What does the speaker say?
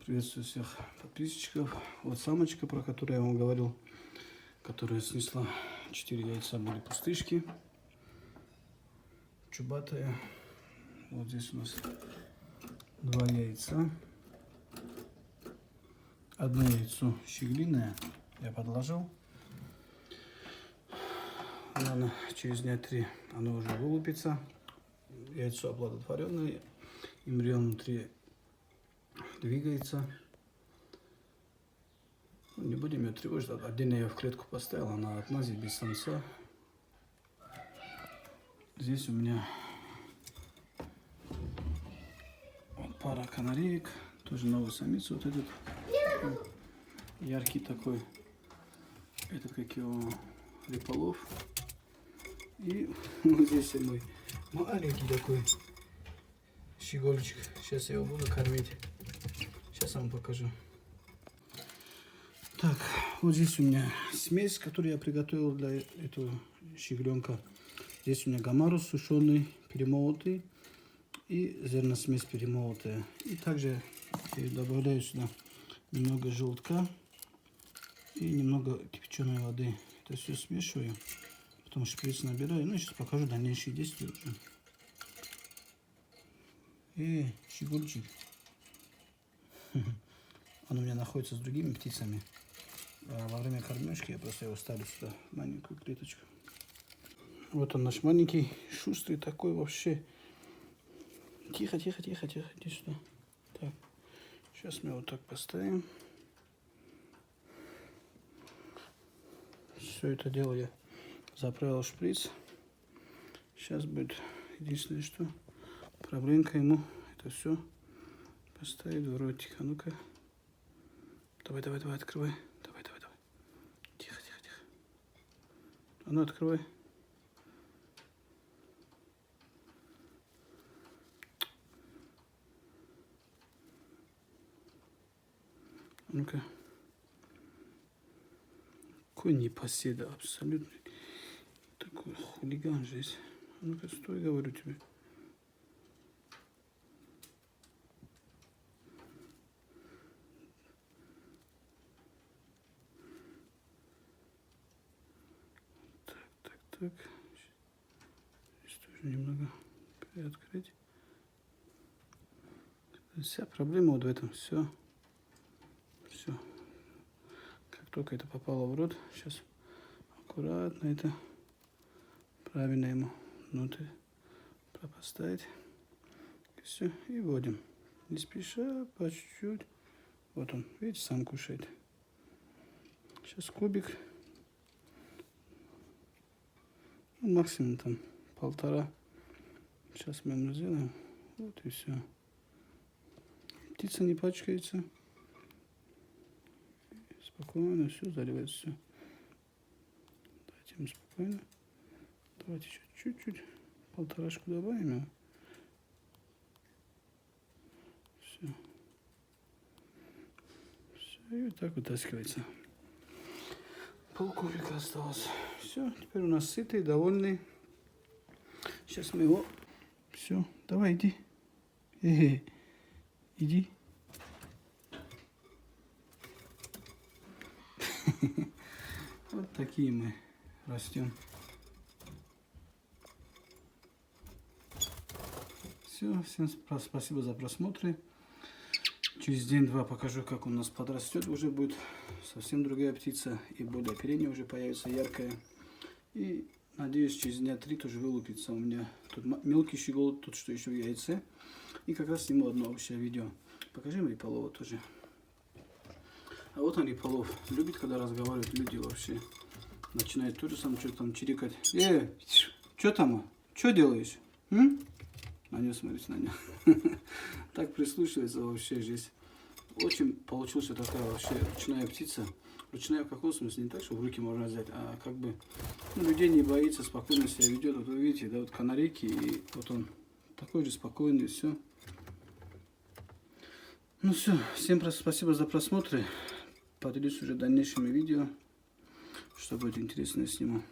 Приветствую всех подписчиков. Вот самочка, про которую я вам говорил, которая снесла 4 яйца, были пустышки. Чубатая. Вот здесь у нас 2 яйца. Одно яйцо щеглиное я подложил. Наверное, через дня 3 оно уже вылупится. Яйцо оплодотворенное. Эмбрион внутри двигается. Не будем ее тревожить. Отдельно я ее в клетку поставил. Она от мази, без самца. Здесь у меня вот пара канареек. Тоже новый самец. Вот этот яркий такой. Это как его Реполов. И вот здесь мой маленький такой щегольчик. Сейчас я его буду кормить. Сейчас вам покажу. Так, вот здесь у меня смесь, которую я приготовил для этого щегленка. Здесь у меня гамарус сушеный, перемолотый и зерносмесь перемолотая. И также я добавляю сюда немного желтка и немного кипяченой воды. Это все смешиваю, потом шприц набираю. Ну, сейчас покажу дальнейшие действия уже. Щегольчик. Он у меня находится с другими птицами. А во время кормежки я просто его ставлю сюда, маленькую клеточку. Вот он наш маленький, шустрый такой вообще. Тихо, тихо, тихо, тихо, иди сюда. Так, сейчас мы вот так поставим. Все это дело я заправил в шприц. Сейчас будет единственное, что проблемка ему это все поставить в ротик. А ну-ка. Давай, давай, давай, открывай. Давай, давай, давай. Тихо, тихо, тихо. А ну, открывай. А ну-ка. Какой непоседа, абсолютно. Такой хулиган здесь. А ну-ка, стой, говорю тебе. Так, здесь тоже немного приоткрыть. Вся проблема вот в этом. Все. Как только это попало в рот, сейчас аккуратно это правильно ему внутрь поставить. И все, и вводим. Не спеша, по чуть-чуть. Вот он, видите, сам кушает. Сейчас кубик. Максимум там 1,5. Сейчас мы ему сделаем. Вот и все. Птица не пачкается. Спокойно все заливается. Все. Давайте ему спокойно. Давайте еще чуть-чуть. 1,5 добавим его. Все. Все. И вот так вытаскивается. Полкубика осталось. Все, теперь у нас сытый, довольный. Сейчас мы его... Все, давай, иди. Иди. Вот такие мы растем. Все, всем спасибо за просмотры. Через день-два покажу, как у нас подрастет. Уже будет совсем другая птица. И более оперение уже появится яркая. И надеюсь, через дня 3 тоже вылупится у меня. Тут мелкий щегол, тут что еще в яйце. И как раз сниму одно общее видео. Покажи мне Реполова тоже. А вот он, Реполов. Любит, когда разговаривают люди вообще. Начинает тоже сам что-то там чирикать. Что там? Что делаешь? На нее смотрите, на нее. Так прислушивается вообще здесь. Очень получилась такая вообще ручная птица. Ручная в каком смысле? Не так, что в руки можно взять, а как бы людей не боится, спокойно себя ведет. Вот вы видите, да, вот канарейки, и вот он такой же спокойный, все. Ну все, всем спасибо за просмотры. Поделюсь уже дальнейшими видео, что будет интересно, сниму.